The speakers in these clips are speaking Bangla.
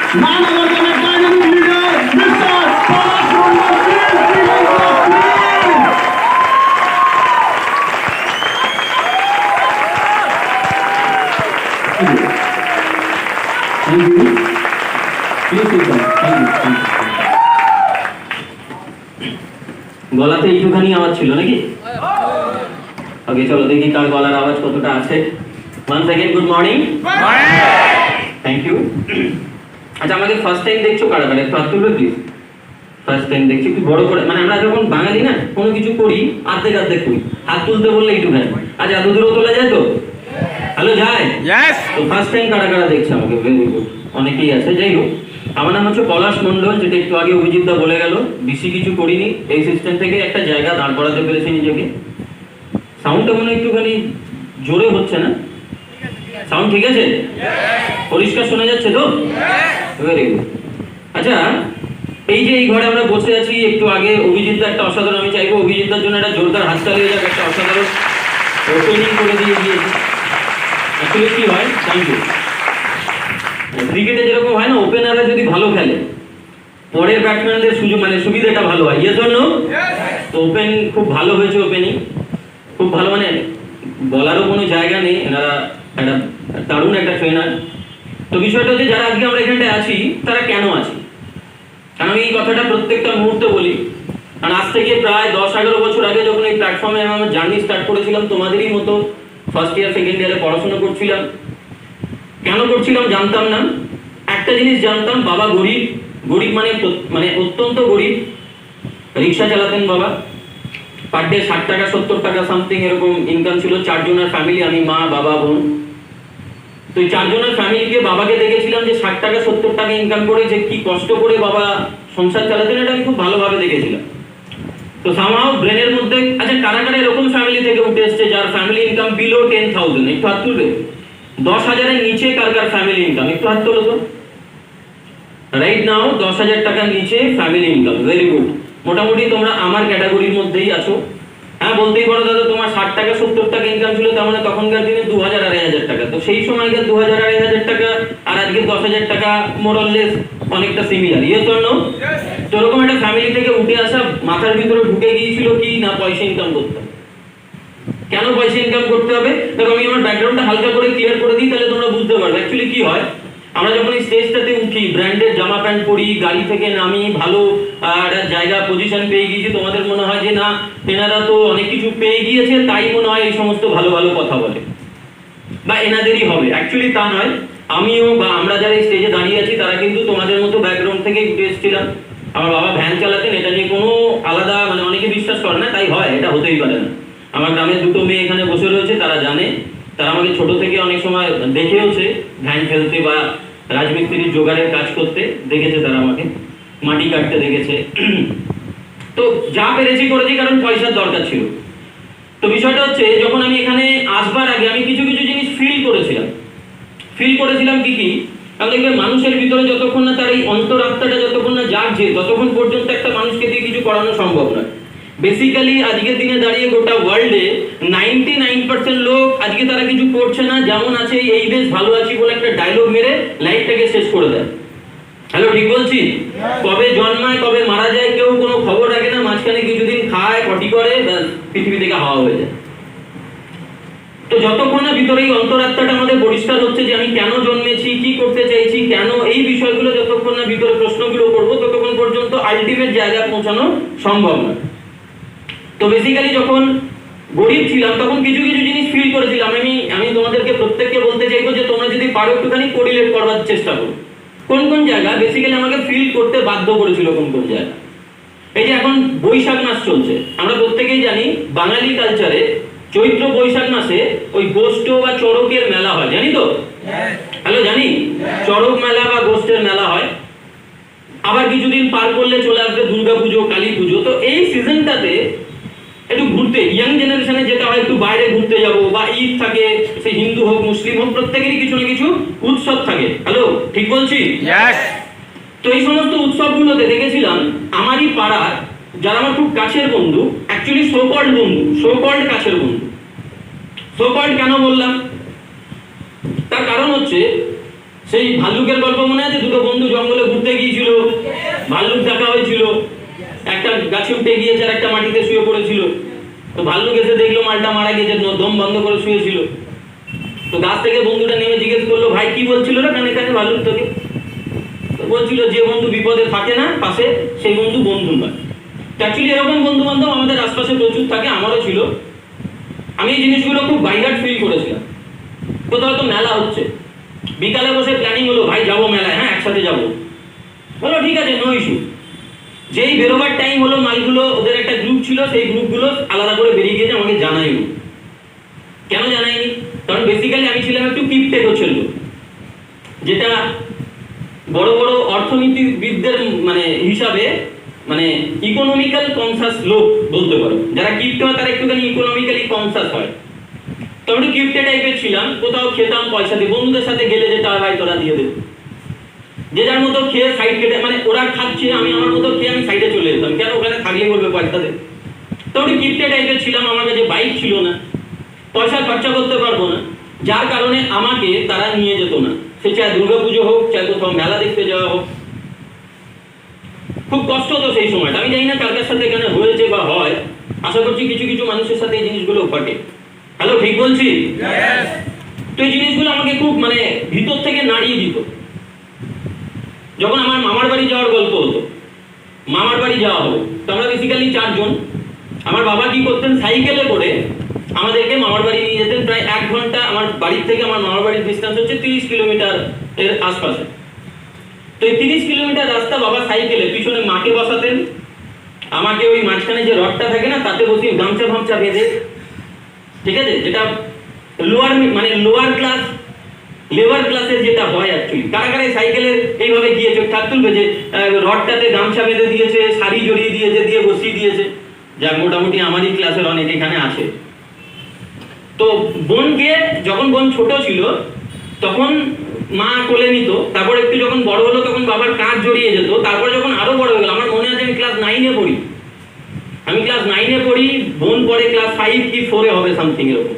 মানবতার ডাইনামিক লিডার মিস্টার পলাশ মণ্ডল গলাতে একটুখানি আওয়াজ ছিল নাকি? ওকে, চলো দেখি কার গলার আওয়াজ কতটা আছে। One second, good morning. Thank you. আচ্ছা, আমাকে ফার্স্ট টাইম দেখছো কারা কারা? একটু হাত তুলবে প্লিজ। ফার্স্ট টাইম দেখছি, একটু বড় করে, মানে আমরা যখন বাঙালি না কোনো কিছু করি অর্ধেক অর্ধেক করি, হাত তুলতে বললে একটুখানি। আচ্ছা, এত দূরও তোলা যায় তো? হ্যালো, যায়? তো ফার্স্ট টাইম কারা কারা দেখছে আমাকে? ভেরি গুড, অনেকেই আছে। যাই হোক, আমার নাম হচ্ছে পলাশ মণ্ডল, যেটা একটু আগে অভিজিৎ দা বলে গেল। বেশি কিছু করিনি, এই সিস্টেম থেকে একটা জায়গা দাঁড় করাতে পেরেছি নিজেকে। সাউন্ডটা মনে একটুখানি জোরে হচ্ছে না? সাউন্ড ঠিক আছে? পরিষ্কার শোনা যাচ্ছে তো? Very good. আচ্ছা, এই যে এই ঘরে আমরা বসে আছি, একটু আগে অভিজিৎ দা একটা অসাধারণ, আমি চাইবো অভিজিৎ দার জন্য একটা জোরদার হাততালি হয়ে যাবে, একটা অসাধারণ ওপেনিং করে দিয়ে গিয়েছে। অ্যাকচুয়ালি কি হয়, থ্যাংক ইউ। ক্রিকেটে যেরকম হয় না, ওপেনাররা যদি ভালো খেলে পরের ব্যাটসম্যানদের সুযোগ, মানে সুবিধাটা ভালো হয়। Yes or no? তো ওপেন খুব ভালো হয়েছে, ওপেনিং খুব ভালো, মানে বলারও কোনো জায়গা নেই। এনারা একটা দারুণ একটা ট্রেনার। তো বিষয়টা হচ্ছে, যারা আজকে আমরা এখানটায় আছি তারা কেন আছি? কারণ আমি এই কথাটা প্রত্যেকটা মুহূর্তে বলি। কারণ আজ থেকে প্রায় 10-11 বছর আগে যখন এই প্ল্যাটফর্মে আমার জার্নি স্টার্ট করেছিলাম, তোমাদেরই মতো ফার্স্ট ইয়ার সেকেন্ড ইয়ারে পড়াশোনা করছিলাম। কেন করছিলাম জানতাম না। একটা জিনিস জানতাম, বাবা গরিব। গরিব মানে অত্যন্ত গরিব। রিক্সা চালাতেন বাবা, পার ডে 60 টাকা 70 টাকা সামথিং এরকম ইনকাম ছিল। 4 জনের ফ্যামিলি, আমি, মা, বাবা, বোন। তো এই 4 জনের ফ্যামিলিকে, বাবাকে দেখেছিলাম যে 60 টাকা 70 টাকা ইনকাম করে যে কি কষ্ট করে বাবা সংসার চালাতেন, এটা আমি খুব ভালোভাবে দেখেছিলাম। তো সামহাও ব্রেনের মধ্যে, আচ্ছা কারা কারা এরকম ফ্যামিলি থেকে উঠে এসছে যার ফ্যামিলি ইনকাম বিলো 10,000? একটু হাত তুলবে। 10,000-এর নিচে কার কার ফ্যামিলি ইনকাম? একটু হাত তোলো তো। রাইট নাও 10,000 টাকার নিচে ফ্যামিলি ইনকাম। Very good. মোটামুটি তোমরা আমার ক্যাটাগরির মধ্যেই আছো। হ্যাঁ, বলতেই পারো দাদা তোমার 60 টাকা 70 টাকা ইনকাম ছিল, তার মানে তখনকার দিনে 2,000-2,500 টাকা। তো সেই সময়কার 2,000-2,500 টাকা আর আজকে 10,000 টাকা মোরলেস অনেকটা সিমিলার। Yes or no? তো এরকম একটা ফ্যামিলি থেকে উঠে আসা মাথার ভিতরে ঢুকে গিয়েছিল কি না, পয়সা ইনকাম করতে হবে। কেন পয়সা ইনকাম করতে হবে? দেখো, আমি আমার ব্যাকগ্রাউন্ডটা হালকা করে ক্লিয়ার করে দিই, তাহলে তোমরা বুঝতে পারবে অ্যাকচুয়ালি কি হয়। আমরা যখন এই স্টেজটাতে উঠি, ব্র্যান্ডেড জামা প্যান্ট পরি, গাড়ি থেকে নামি, ভালো জায়গা পজিশন পেয়ে গিয়েছি, তোমাদের মনে হয় যে না এনারা তো অনেক কিছু পেয়ে গিয়েছে, তাই মনে হয় এই সমস্ত ভালো ভালো কথা বলে বা এনাদেরই হবে। অ্যাকচুয়ালি তা নয়। আমিও বা আমরা যারা এই স্টেজে দাঁড়িয়ে আছি তারা কিন্তু তোমাদের মতো ব্যাকগ্রাউন্ড থেকে উঠে এসেছিলাম। আমার বাবা ভ্যান চালাতেন, এটা নিয়ে কোনো আলাদা, মানে অনেকে বিশ্বাস করে না, তাই হয়, এটা হতেই পারে না। আমার গ্রামের 2টো মেয়ে এখানে বসে রয়েছে, তারা জানে। তারা আমাকে ছোট থেকে অনেক সময় দেখেওছে ভ্যান ফেলতে বা রাজমিস্ত্রির জোগাড়ের কাজ করতে দেখেছে, তারা আমাকে মাটি কাটতে দেখেছে। তো যা পেরেছি করেছি, কারণ পয়সার দরকার ছিল। তো বিষয়টা হচ্ছে, যখন আমি এখানে আসবার আগে আমি কিছু কিছু জিনিস ফিল করেছিলাম কি কি। কারণ দেখবে মানুষের ভিতরে যতক্ষণ না তার এই অন্তরাত্মাটা যতক্ষণ না জাগছে, ততক্ষণ পর্যন্ত একটা মানুষকে দিয়ে কিছু করানো সম্ভব নয়। বেসিক্যালি আজকের দিনে দাঁড়িয়ে গোটা ওয়ার্ল্ডে 99% লোক আজকে তারা কিছু করছে না, যেমন আছে এই বেশ ভালো আছি বলে একটা ডায়লগ মেরে লাইফটাকে শেষ করে দেয়। হ্যালো, ঠিক বলছি? কবে জন্মায় কবে মারা যায় কেউ কোনো খবর রাখে না, মাঝখানে কিছুদিন খায়, পটি করে, পৃথিবী থেকে হাওয়া হয়ে যায়। তো যতক্ষণ না ভিতরে এই অন্তরাত্মাটা আমাদের পরিষ্কার হচ্ছে যে আমি কেন জন্মেছি, কি করতে চাইছি, কেন, এই বিষয়গুলো যতক্ষণ না ভিতরে প্রশ্নগুলো করবো, ততক্ষণ পর্যন্ত আলটিমেট জায়গায় পৌঁছানো সম্ভব না। তো বেসিক্যালি যখন গরিব ছিলাম তখন কিছু কিছু জিনিস ফিল করেছিলাম। আমি তোমাদেরকে প্রত্যেককে বলতে চাইবো যে তোমরা যদি পারো একটুখানি কোরিলেট করবার চেষ্টা করো। কোন কোন জায়গা বেসিক্যালি আমাকে ফিল করতে বাধ্য করেছিল, কোন কোন জায়গা। এই যে এখন বৈশাখ মাস চলছে, আমরা প্রত্যেকেই জানি বাঙালি কালচারে চৈত্র বৈশাখ মাসে ওই গোষ্ঠ বা চড়কের মেলা হয়, জানি তো? হ্যালো, জানি। চড়ক মেলা বা গোষ্ঠের মেলা হয়। আবার কিছুদিন পার করলে চলে আসবে দুর্গা পুজো, কালী পুজো। তো এই সিজনটাতে একটু ঘুরতে, ইয়াং জেনারেশনে যেটা হয় একটু বাইরে ঘুরতে যাব, বা ঈদ থাকে, সে হিন্দু হোক মুসলিম হোক, প্রত্যেকেরই কিছু না কিছু উৎসব থাকে। হ্যালো, ঠিক বলছি? তো এই সমস্ত উৎসবগুলোতে দেখেছিলাম আমারই পাড়ার যারা আমার খুব কাছের বন্ধু, অ্যাকচুয়ালি সোকল্ড বন্ধু, সোকল্ড কাছের বন্ধু। সোকল্ড কেন বললাম? তার কারণ হচ্ছে সেই ভাল্লুকের গল্প মনে আছে? দুটো বন্ধু জঙ্গলে ঘুরতে গিয়েছিল, ভাল্লুক দেখা হয়েছিল, একটা গাছে উঠে গিয়েছে আর একটা মাটিতে শুয়ে পড়েছিল। তো ভাল্লুক এসে দেখলো মালটা মারা গিয়েছে, দম বন্ধ করে শুয়েছিল। তো গাছ থেকে বন্ধুটা নেমে জিজ্ঞেস করলো, ভাই কি বলছিল না কানে কানে ভাল্লুক তোকে? তো বলছিল, যে বন্ধু বিপদে থাকে না পাশে, সেই বন্ধু বন্ধু নয়। অ্যাকচুয়ালি এরকম বন্ধু বান্ধব আমাদের আশপাশে প্রচুর থাকে, আমারও ছিল। আমি এই জিনিসগুলো খুব বাইহার্ট ফিল করেছিলাম। কোথাও হয়তো মেলা হচ্ছে, বিকালে বসে প্ল্যানিং হলো, ভাই যাবো মেলায়, হ্যাঁ একসাথে যাবো। বলো ঠিক আছে, নো ইস্যু। যেই বেরোবার টাইম হলো, মালগুলো ওদের একটা গ্রুপ ছিল, সেই গ্রুপগুলো আলাদা করে বেরিয়ে গিয়েছে, আমাকে জানায়নি। কেন জানায়নি? কারণ বেসিক্যালি আমি ছিলাম একটু কিপটেক ছিল, যেটা বড় বড় অর্থনীতিবিদদের মানে হিসাবে মানে ইকোনমিক্যাল কনসাস লোক বলতে পারো। যারা কিপটে হয় তারা একটুখানি ইকোনমিক্যালি কনসাস হয়। তো আমি একটু কিপটে টাইপের ছিলাম, কোথাও খেতাম পয়সা দিয়ে, বন্ধুদের সাথে গেলে যেটা হয় ভাই তোরা দিয়ে দেবে, যে যার মতো খেয়ে সাইড কেটে, মানে ওরা খাচ্ছে আমি আমার মতো খেয়ে আমি সাইডে চলে যেতাম, কেন ওখানে থাকলে বলবে পয়সা দে। তো আমি কিপটে টাইপের ছিলাম, আমার কাছে বাইক ছিল না, পয়সা খরচা করতে পারবো না, যার কারণে আমাকে তারা নিয়ে যেত না। সে চায় দুর্গাপুজো হোক, চায় কোথাও মেলা দেখতে যাওয়া হোক। খুব কষ্ট হতো সেই সময়টা। আমি জানি না কার কার সাথে এখানে হয়েছে বা হয়, আশা করছি কিছু কিছু মানুষের সাথে এই জিনিসগুলো ঘটে। হ্যালো, ঠিক বলছি? তো এই জিনিসগুলো আমাকে খুব মানে ভিতর থেকে নাড়িয়ে দিত। যখন আমার মামার বাড়ি যাওয়ার গল্প হতো, মামার বাড়ি যাওয়া হবে, তো আমরা বেসিক্যালি 4 জন। আমার বাবা কি করতেন, সাইকেলে করে আমাদেরকে মামার বাড়ি নিয়ে যেতেন। প্রায় 1 ঘন্টা আমার বাড়ির থেকে আমার মামার বাড়ির ডিস্টেন্স হচ্ছে 30 কিলোমিটার এর আশপাশে। তো এই 30 কিলোমিটার রাস্তা বাবা সাইকেলে, পিছনে মাকে বসাতেন, আমাকে ওই মাঝখানে যে রডটা থাকে না তাতে বসিয়ে গামছা ফামছা বেঁধে, ঠিক আছে, যেটা লোয়ার মানে লোয়ার ক্লাস লেবার ক্লাসের যেটা হয় অ্যাকচুয়ালি। কারা কারা সাইকেলের এইভাবে গিয়েছে, থাক তুলবে যে রডটাতে গামছা বেঁধে দিয়েছে, শাড়ি জড়িয়ে দিয়েছে, দিয়ে বসিয়ে দিয়েছে। যার মোটামুটি আমারই ক্লাসের অনেক এখানে আছে। তো বোনকে, যখন বোন ছোট ছিল তখন মা কোলে নিত, তারপর একটু যখন বড় হলো তখন বাবার কাঁধ জড়িয়ে যেত। তারপর যখন আরো বড় হয়ে গেল, আমার মনে আছে আমি ক্লাস 9-এ পড়ি, আমি ক্লাস 9-এ পড়ি, বোন পড়ে ক্লাস 5 কি 4-এ হবে সামথিং এরকম।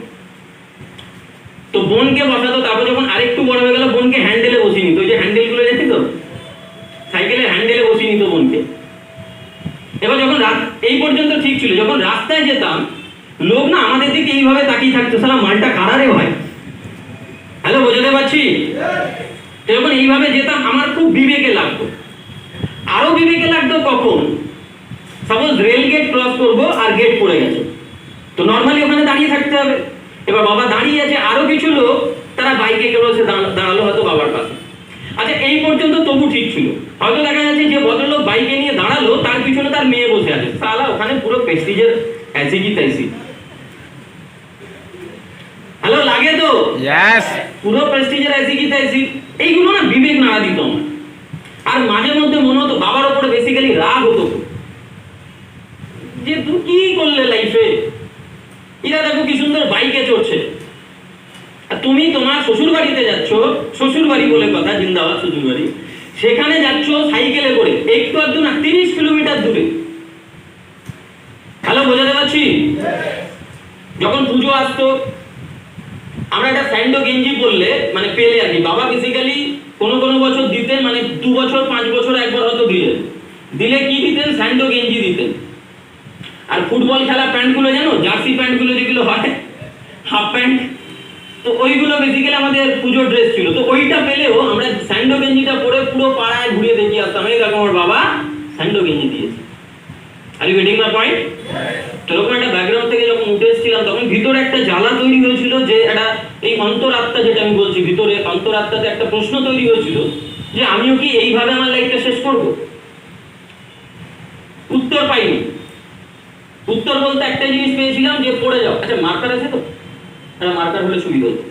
তো বোনকে বসাতো, তারপর যখন আরেকটু বড় হয়ে গেল বোনকে হ্যান্ডেলে বসিয়ে নিত, ওই যে হ্যান্ডেলগুলো দেখি তো সাইকেলের হ্যান্ডেলে বসিয়ে নিত বোনকে। এবার যখন এই পর্যন্ত ঠিক ছিল, যখন রাস্তায় যেতাম লোক না আমাদের দিকে এইভাবে তাকিয়ে থাকতো, সালা মালটা কারারে হয়। হ্যালো, বোঝাতে পারছি? যখন এইভাবে যেতাম আমার খুব বিবেকে লাগতো। আরো বিবেকে লাগতো কখন, সাপোজ রেল গেট ক্রস করবো আর গেট পড়ে গেছে, তো নর্মালি ওখানে দাঁড়িয়ে থাকতে হবে। এবার বাবা দাঁড়িয়ে আছে, আরো কিছু লোক তারা বাইকে কেবল সে দাঁড়ালো হয়তো বাবার পাশে। আচ্ছা, এই পর্যন্ত তবু ঠিক ছিল। হয়তো দেখা যাচ্ছে যে ভদ্রলোক বাইকে নিয়ে দাঁড়ালো, তার পিছনে তার মেয়ে বসে আছে, সালা ওখানে পুরো প্রেস্টিজের ऐसी की तैसी। হ্যালো, লাগে তো? यस। পুরো প্রেস্টিজের ऐसी की तैसी। এইগুলো না বিবেক নাড়া দিত আমার। আর মাঝে মধ্যে মনে হতো বাবার উপরে বেসিক্যালি রাগ হতো, যে তুই কি করলে লাইফে, এরা দেখো কি সুন্দর বাইকে চড়ছে, আর তুমি তোমার শ্বশুর বাড়িতে যাচ্ছ, শ্বশুর বাড়ি বলে কথা, জিন্দাবাদ শ্বশুর বাড়ি, সেখানে যাচ্ছ সাইকেলে করে, একটু আধটু না 30 কিলোমিটার দূরে। হ্যালো, বোঝাতে পারছি? যখন পুজো আসতো আমরা একটা স্যান্ডো গেঞ্জি পরলে মানে পেলে আর কি, বাবা বেসিক্যালি কোনো কোনো বছর দিতেন, মানে 2 বছর 5 বছর একবার হয়তো দিলে কি দিতেন, স্যান্ডো গেঞ্জি দিতেন। আর ফুটবল খেলা প্যান্টগুলো জানো, জার্সি প্যান্টগুলো যেগুলো হয়, হাফ প্যান্ট, তো ওইগুলো বেসিক্যালি আমাদের পুজোর ড্রেস ছিল। তো ওইটা পেলেও আমরা স্যান্ডো গেঞ্জিটা পরে পুরো পাড়ায় ঘুরিয়ে দেখিয়ে আসতাম, এই দেখো আমার বাবা স্যান্ডো গেঞ্জি দিয়েছে। Are you getting my point? এরকম একটা ব্যাকগ্রাউন্ড থেকে যখন উঠে এসেছিলাম তখন ভিতরে একটা জ্বালা তৈরি হয়েছিল, যে একটা এই অন্তরাত্মা, যেটা আমি বলছি, ভিতরে অন্তরাত্মাতে একটা প্রশ্ন তৈরি হয়েছিল যে আমিও কি এইভাবে আমার লাইফটা শেষ করব? উত্তর পাইনি। উত্তর বলতে একটা জিনিস পেয়েছিলাম, যে পড়ে যাও। আচ্ছা, মার্কার আছে তো? একটা মার্কার হলে সুবিধা হতো।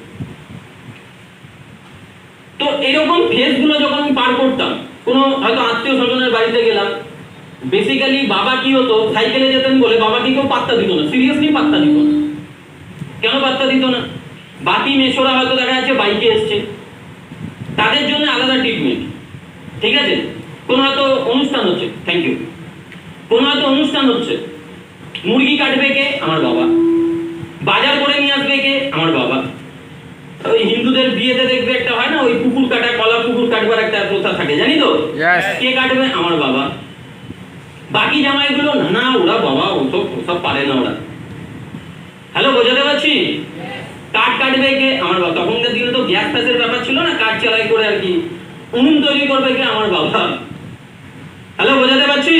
তো এরকম ফেজগুলো যখন আমি পার করতাম, কোনো হয়তো আত্মীয় স্বজনের বাড়িতে গেলাম, বেসিক্যালি বাবা কি হতো, সাইকেলে যেতেন বলে বাবাকে কেউ পাত্তা দিত না, সিরিয়াসলি পাত্তা দিত না। কেন পাত্তা দিত না? বাকি মেশোরা হয়তো দেখা যাচ্ছে বাইকে এসছে, তাদের জন্য আলাদা ট্রিটমেন্ট, ঠিক আছে? কোনো হয়তো অনুষ্ঠান হচ্ছে, থ্যাংক ইউ, কোনো হয়তো অনুষ্ঠান হচ্ছে, মুরগি কাটবে কে? আমার বাবা। বাজার করে নিয়ে আসবে কে? আমার বাবা। ওই হিন্দুদের বিয়েতে দেখবে একটা হয় না, ওই কুকুর কাটা, কলা কুকুর কাটবার একটা প্রথা থাকে, জানি তো? কে কাটবে? আমার বাবা। বাকি জামাইগুলো না না, ওরা বাবা ওসব পারে না ওরা। হ্যালো, বোঝাতে পারছি? কাঠ কাটবে কে? আমার বাবা। তখনকার দিনে তো গ্যাস ফ্যাসের ব্যাপার ছিল না, কাঠ চালাই করে আর কি উনুন তৈরি করবে কে? আমার বাবা। হ্যালো, বোঝাতে পারছি?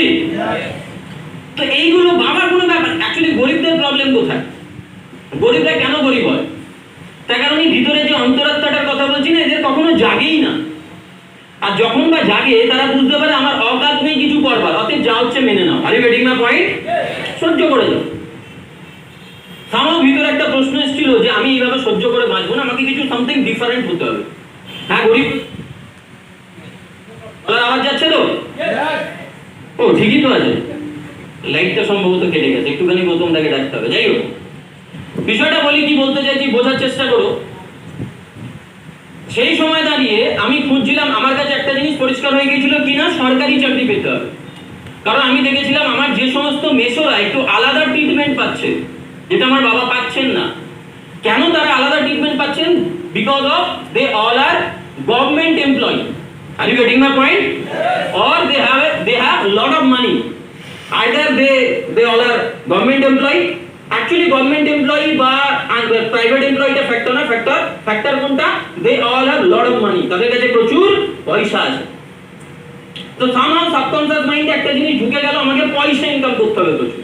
তো এইগুলো বাবার কোনো ব্যাপার। অ্যাকচুয়ালি গরিবদের প্রবলেম কোথায়? গরিবরা কেন গরিব হয়? তার কারণ এই ভিতরে যে অন্তরাত্মাটার কথা বলছি না, এদের কখনো জাগেই না। আর যখন বা জাগে তারা বুঝতে পারে আমার অকাত নেই কিছু করবার, অতএব যা হচ্ছে মেনে নাও। আর ইউ গেটিং মাই পয়েন্ট? সহ্য করে যাও। আমার ভিতরে একটা প্রশ্ন এসেছিল যে আমি এইভাবে সহ্য করে বাঁচবো না, আমাকে কিছু সামথিং ডিফারেন্ট হতে হবে। হ্যাঁ, গরিব আওয়াজ যাচ্ছে তো? ও ঠিকই তো আছে। লাইটটা সম্ভবত কেটে গেছে, একটুখানি প্রথমটাকে ডাকতে হবে। যাই হোক, বিষয়টা বলি, কি বলতে চাইছি বোঝার চেষ্টা করো। সেই সময় দাঁড়িয়ে আমি খুঁজছিলাম, আমার কাছে একটা জিনিস পরিষ্কার হয়ে গিয়েছিল কিনা সরকারি চাকরি পেতে হবে। কারণ আমি দেখেছিলাম আমার যে সমস্ত মেসোরা একটু আলাদা ট্রিটমেন্ট পাচ্ছে, যেটা আমার বাবা পাচ্ছেন না। কেন তারা আলাদা ট্রিটমেন্ট পাচ্ছেন? Because of they all are government employee. Are you getting my point? Or they have lot of money. Either they all are government employee. Actually government employee বা প্রাইভেট এমপ্লয়ি টা ফ্যাক্টর না, ফ্যাক্টর কোনটা? they all have lot of money. তাদের কাছে প্রচুর পয়সা আছে। তো somehow subconscious mind একটা জিনিস ঢুকে গেল, আমাকে পয়সা ইনকাম করতে হবে প্রচুর।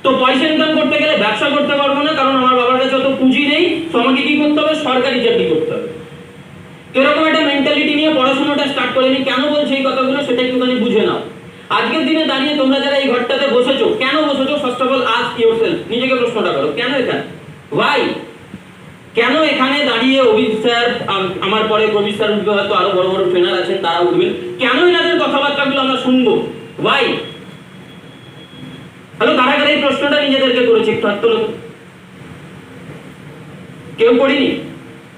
তো পয়সা ইনকাম করতে গেলে ব্যবসা করতে পারবো না, কারণ আমার বাবার কাছে অত পুঁজি নেই। তো আমাকে কি করতে হবে? সরকারি চাকরি করতে হবে। এরকম একটা মেন্টালিটি নিয়ে পড়াশোনাটা স্টার্ট করেনি। কেন বলছি এই কথাগুলো সেটা একটুখানি বুঝে নাও। আজকের দিনে দাঁড়িয়ে তোমরা যারা এই ঘরটাতে বসেছো, কেন বসেছো? First of all ask yourself, নিজেকে প্রশ্নটা করো, কেন এখানে? ওয়াই? কেন এখানে দাঁড়িয়ে অভিজিৎ স্যার, আমার পরে কবির স্যার উঠবে, হয়তো আরো বড় বড় ট্রেনার আছেন তারা উঠবেন, কেন এনাদের কথাবার্তাগুলো আমরা শুনবো? ওয়াই? হ্যালো, কারা কারা এই প্রশ্নটা নিজেদেরকে করেছে? একটু হাত তোলো। কেউ করিনি?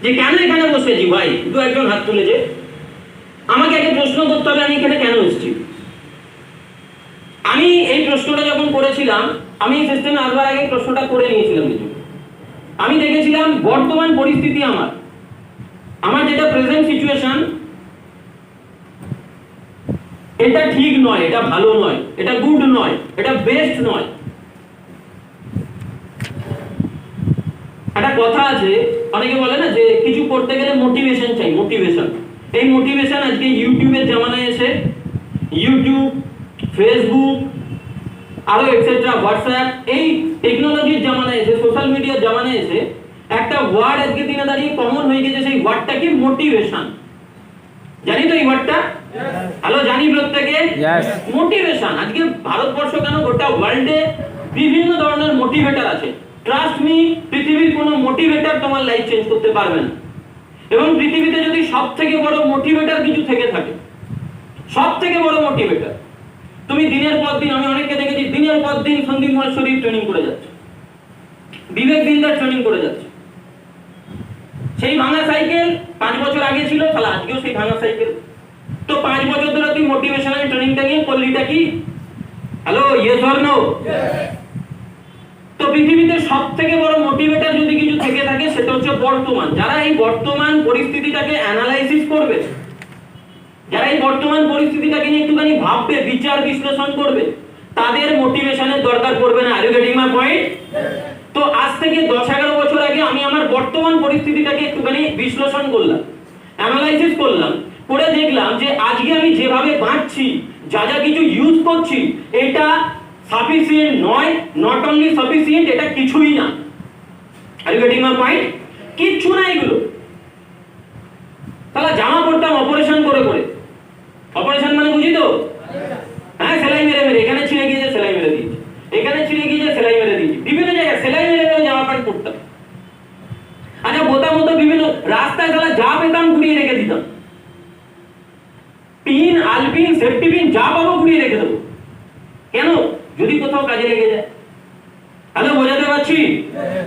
যে কেন এখানে বসেছি ভাই, দু একজন হাত তুলেছে। আমাকে আগে প্রশ্ন করতে হবে আমি এখানে কেন এসেছি। আমি এই প্রশ্নটা যখন করেছিলাম, আমি এই সিস্টেমে আসবার আগে প্রশ্নটা করে নিয়েছিলাম কিছু। আমি দেখেছিলাম বর্তমান পরিস্থিতি আমার যেটা প্রেজেন্ট সিচুয়েশন, এটা ঠিক নয়, এটা ভালো নয়, এটা গুড নয়, এটা বেস্ট নয়। একটা কথা আছে, অনেকে বলে না যে কিছু করতে গেলে মোটিভেশন চাই, মোটিভেশন। এই মোটিভেশন আজকে ইউটিউবের জামানায় এসে, ইউটিউব, ফেসবুক, আরো এটসেট্রা, হোয়াটসঅ্যাপ, এই টেকনোলজির জামানায় এসে, সোশ্যাল মিডিয়ার জামানায় এসে একটা ওয়ার্ড আজকে দিনে দাঁড়িয়ে কমন হয়ে গেছে, সেই ওয়ার্ডটা কি? মোটিভেশন। জানি তো এই ওয়ার্ডটা? হ্যালো, জানি প্রত্যেকে? মোটিভেশন। আজকে ভারতবর্ষ কেন, গোটা ওয়ার্ল্ডে বিভিন্ন ধরনের মোটিভেটর আছে। ট্রাস্ট মি, পৃথিবীর কোনো মোটিভেটর তোমার লাইফ চেঞ্জ করতে পারবে না। এবং পৃথিবীতে যদি সবথেকে বড় মোটিভেটর কিছু থেকে থাকে, সবথেকে বড় মোটিভেটর, তুমি দিনের পর দিন, আমি অনেককে দেখেছি দিনের পর দিন সন্দীপ মহেশ্বরী ট্রেনিং করে যাচ্ছে, বিবেক বিন্দার ট্রেনিং করে যাচ্ছে। সেই ভাঙা সাইকেল 5 বছর আগে ছিল, তাহলে আজকেও সেই ভাঙা সাইকেল। তো 5 বছর ধরে তুই মোটিভেশনাল ট্রেনিংটা নিয়ে করলিটা কি? Hello, yes or no? তো পৃথিবীতে সবথেকে বড় মোটিভেটর যদি কিছু থেকে থাকে, সেটা হচ্ছে বর্তমান। যারা এই বর্তমান পরিস্থিতিটাকে অ্যানালাইসিস করবে, যারা এই বর্তমান পরিস্থিতিটাকে নিয়ে একটুখানি ভাববে, বিচার বিশ্লেষণ করবে, তাদের মোটিভেশনের দরকার পড়বে না। Are you getting my point? তো আজ থেকে 10-11 বছর আগে আমি আমার বর্তমান পরিস্থিতিটাকে একটুখানি বিশ্লেষণ করলাম, অ্যানালাইসিস করলাম, করে দেখলাম যে আজকে আমি যেভাবে বাঁচছি, যা যা কিছু ইউজ করছি, এটা সাফিসিয়েন্ট নয়, নট অনলি সাফিসিয়েন্ট, এটা কিছুই না। Are you getting my point? কিচ্ছু না এগুলো। তাহলে জামা পড়তাম অপারেশন করে করে, অপারেশন মানে বুঝি তো? হ্যাঁ, সেলাই মেরে মেরে, এখানে ছিঁড়ে গিয়েছে সেলাই মেরে দিয়েছি, এখানে ছিঁড়ে গিয়েছে সেলাই মেরে দিয়েছি, বিভিন্ন জায়গায় সেলাই মেরে মেরে জামা প্যান্ট পরতাম। আচ্ছা, বোতাম মতো বিভিন্ন রাস্তায় তাহলে যা পেতাম ঘুরিয়ে রেখে দিতাম, পিন, আলপিন, সেফটি পিন যা পাবো ঘুরিয়ে রেখে দেবো। কেন? যদি কোথাও কাজে লেগে যায়। হ্যালো, বোঝাতে পারছি?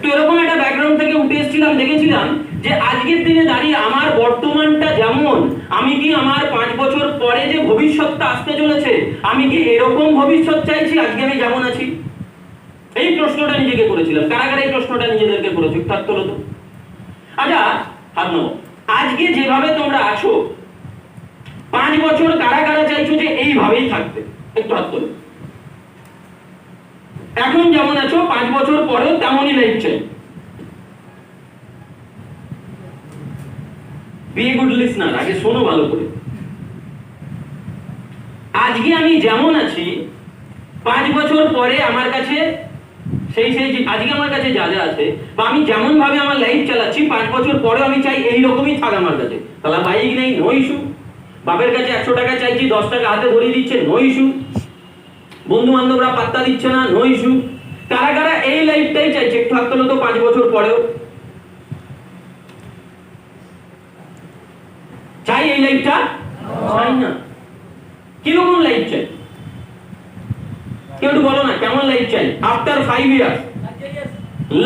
তো এরকম একটা ব্যাকগ্রাউন্ড থেকে উঠে এসেছিলাম, দেখেছিলাম যে আজকের দিনে দাঁড়িয়ে আমার বর্তমানটা যেমন, আমি কি আমার 5 বছর পরে যে ভবিষ্যৎটা আসতে চলেছে, আমি কি এরকম ভবিষ্যৎ চাইছি আজকে আমি যেমন আছি? এই প্রশ্নটা নিজেকে করেছিলাম। কারা কারা এই প্রশ্নটা নিজেদেরকে করেছে? একটু হাত তোলো তো। আচ্ছা, হাত নাও। আজকে যেভাবে তোমরা আছো 5 বছর কারা কারা চাইছো যে এইভাবেই থাকতে, একটু হাত তোলো। এখন যেমন আছো 5 বছর পরেও তেমনই লাইফ চাই। বি এ গুড লিসনার, আগে শোনো ভালো করে। আজকে আমি যেমন আছি 5 বছর পরে আমার কাছে সেই আজকে আমার কাছে যা যা আছে, বা আমি যেমন ভাবে আমার লাইফ চালাচ্ছি 5 বছর পরে আমি চাই এই রকমই থাক আমার কাছে। তাহলে বাইক নেই, নো ইস্যু। বাপের কাছে 100 টাকা চাইছি, 10 টাকা হাতে ধরিয়ে দিচ্ছে, নো ইস্যু। বন্ধু বান্ধবরা পাত্তা দিচ্ছে না, নো ইস্যু। কারা কারা এই লাইফটাই চাইছে, একটু হাত তোলো তো 5 বছর পরেও। চাই এই লাইফটা? চাই না। কিরকম লাইফ চাই? কেউ একটু বলো না, কেমন লাইফ চাই after 5 years?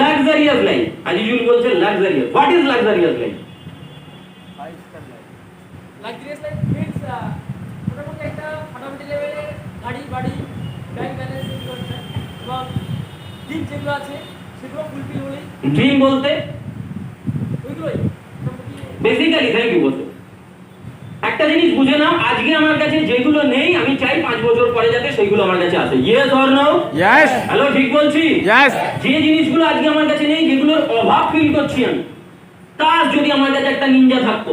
Luxurious life. Azizul বলছে luxurious. What is luxurious life? Luxurious life means মোটামুটি একটা ফান্ডামেন্টাল লেভেলে গাড়ি বাড়ি ব্যাংক ব্যালেন্স এগুলো আছে, এবং ড্রিম যেগুলো আছে সেগুলো ফুলফিল হলেই ড্রিম বলতে ওইগুলোই মোটামুটি বেসিক্যালি, থ্যাংক ইউ বলতে একটা জিনিস বুঝে নাও, আজকে আমার কাছে যেগুলো নেই আমি চাই 5 বছর পরে যাতে সেইগুলো আমার কাছে আসে। Yes or no? Yes. Hello, ঠিক বলছি? Yes. যে জিনিসগুলো আজকে আমার কাছে নেই, যেগুলোর অভাব ফিল করছি আমি, তার যদি আমার কাছে একটা নিনজা থাকতো,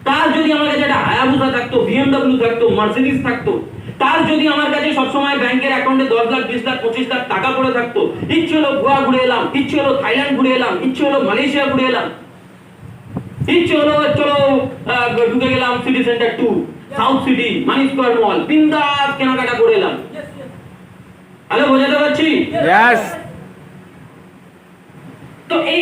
তার যদি আমার কাছে একটা হায়াবুসা থাকতো, বিএমডব্লিউ থাকতো, মার্সিডিজ থাকতো, তার যদি আমার কাছে সবসময় ব্যাংকের অ্যাকাউন্টে 10 লাখ 20 লাখ 25 লাখ টাকা পড়ে থাকতো, ইচ্ছে হলো গোয়া ঘুরে এলাম, ইচ্ছে হলো থাইল্যান্ড ঘুরে এলাম, ইচ্ছে হলো মালয়েশিয়া ঘুরে এলাম, ইচ্ছে হলো চলো ঢুকে গেলাম সিটি সেন্টার 2, সাউথ সিটি, মানি স্কোয়ার মল, বিন্দাস কেনাকাটা করে এলাম। ইয়েস ইয়েস হ্যালো, বোঝাতে পারছি? Yes. তো এই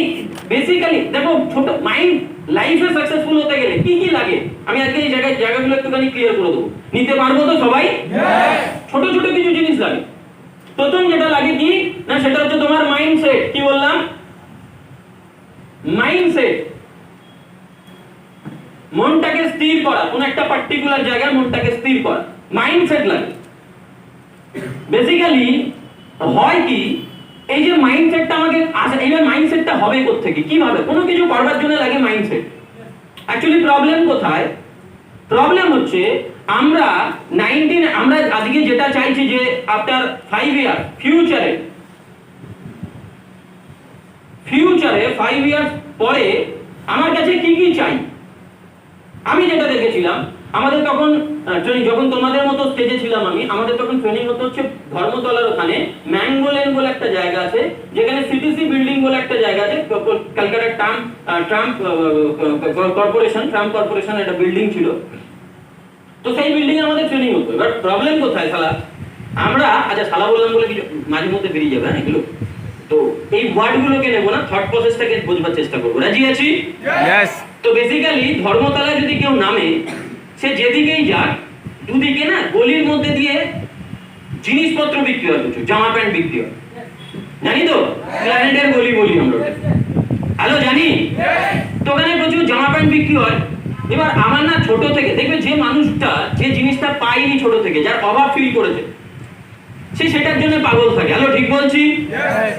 বেসিক্যালি দেখো, ছোট মাইন্ড লাইফে সাকসেসফুল হতে গেলে কি কি লাগে আমি আজকে এই জায়গাগুলো একটুখানি ক্লিয়ার করে দেবো। নিতে পারবো তো সবাই? ছোট ছোট কিছু জিনিস লাগে। প্রথম যেটা লাগে কি না, সেটা হচ্ছে তোমার মাইন্ডসেট। কি বললাম? মাইন্ডসেট। মনটাকে স্থির করা, কোন একটা পার্টিকুলার জায়গায় মনটাকে স্থির করা, মাইন্ডসেট লাগে। বেসিক্যালি হয় কি, এই যে মাইন্ডসেটটা আমাকে আসে, এইবার মাইন্ডসেটটা হবে কোত্থেকে, কিভাবে? কোনো কিছু করবার জন্য লাগে মাইন্ডসেট। অ্যাকচুয়ালি প্রবলেম কোথায়? প্রবলেম হচ্ছে আমরা আজকে যেটা চাইছি যে আফটার 5 ইয়ার ফিউচারে 5 ইয়ার পরে আমার কাছে কি কি চাই। আমি যেটা দেখেছিলাম, আমাদের তখন ট্রেনিং, যখন তোমাদের মতো স্টেজে ছিলাম আমি, আমাদের তখন ট্রেনিং হতো হচ্ছে ধর্মতলার ওখানে ম্যাঙ্গোলেন বলে একটা জায়গা আছে, যেখানে সিটিসি বিল্ডিং বলে একটা জায়গা আছে, কলকাতার ট্রাম্প কর্পোরেশন একটা বিল্ডিং ছিল। তো সেই বিল্ডিং এ আমাদের ট্রেনিং হতো। এবার প্রবলেম কোথায় শালা, আমরা আচ্ছা শালা বললাম বলে কিছু মাঝে মধ্যে বেরিয়ে যাবে, হ্যাঁ এগুলো তো এই ওয়ার্ডগুলোকে নেবো না, থট প্রসেসটাকে বোঝবার চেষ্টা করবো। রাজি আছি? Yes. তো বেসিক্যালি ধর্মতলায় যদি কেউ নামে, সে যেদিকেই যাক, দুদিকে না গলির মধ্যে দিয়ে জিনিসপত্র বিক্রি হয়, কিছু জামা প্যান্ট বিক্রি হয়, জানি তো? প্ল্যানেটের গলি বলি আমরা। হ্যালো, জানি তো ওখানে প্রচুর জামা প্যান্ট বিক্রি হয়। এবার আমার না ছোট থেকে দেখবে, যে মানুষটা যে জিনিসটা পায়নি ছোট থেকে, যার অভাব ফিল করেছে, সে সেটার জন্য পাগল থাকে। হ্যালো, ঠিক বলছি? Yes.